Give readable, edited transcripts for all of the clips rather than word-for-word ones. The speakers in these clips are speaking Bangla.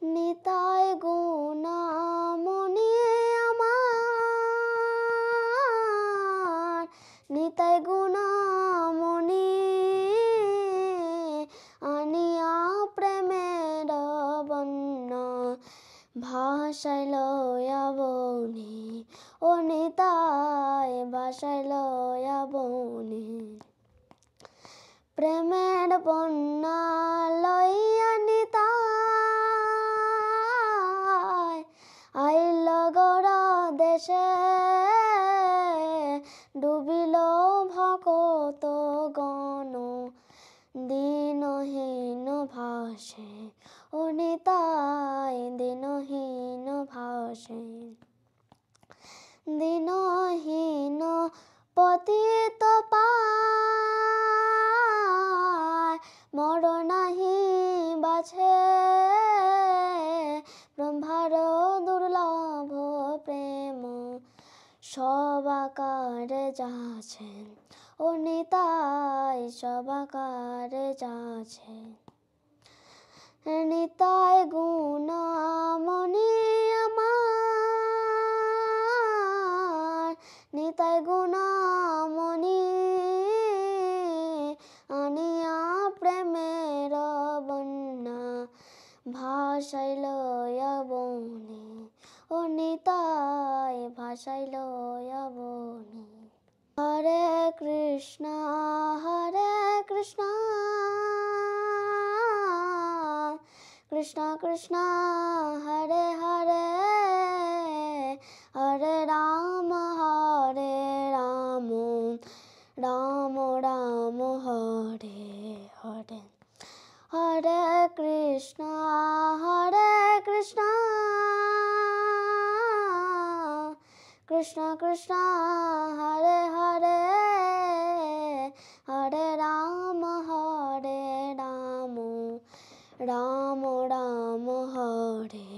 নিতাই গুণামণি আমার, নিতাই গুণামণি আনিয়া প্রেমের বন্যা ভাষায় লয়া বনি, ও নিতাই ভাষায় লয়া বনি। প্রেমের বন্যা লইয়া নিতাই আইল গড় দেশে, ডুবিল ভকত গণ দিনহীন ভাসে, ও নিতাই দিনহীন ভাসে। দিনহীন পতিত পায় মর নাহি বাছে, ব্রহ্মার দুর্লভ প্রেম সবাকারে যাছে, ও নিতাই সবাকারে যাছে। নিতাই গুণামণি আমার, নিতাই গুণামণি আনিয়া প্রেমের বন্যা ভাষায় লয়া বনি, ও নিতাই ভাষায় লয়া বনি। হরে কৃষ্ণ কৃষ্ণ কৃষ্ণ হরে হরে, হরে রাম রাম রাম হরে হরে। হরে কৃষ্ণ কৃষ্ণ কৃষ্ণ হরে হরে, হরে রাম রাম রাম হরে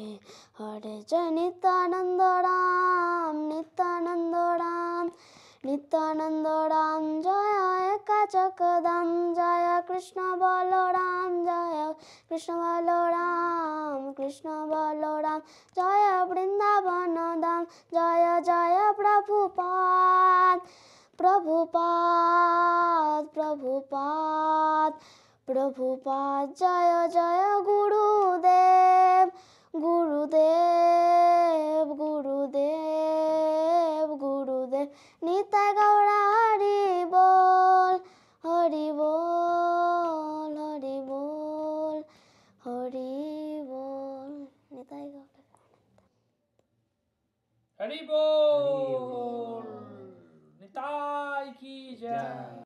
হরে। জয় নিত্যানন্দ রাম নিত্যানন্দ রাম নিত্যানন্দ রাম, জয় একাচকদাম, জয় কৃষ্ণ বলরাম, জয় কৃষ্ণ বলরাম কৃষ্ণ বলরাম, জয় বৃন্দাবন ধাম, জয় জয় প্রভুপাদ প্রভুপাদ প্রভুপাদ প্রভুপাদ, জয় জয় গুরুদেব গুরুদেব গুরুদেব গুরুদেব। নিতাই গৌরা হরি বল হরি বল হরি বল হরি বল। নিতাই গৌরা হরি বল।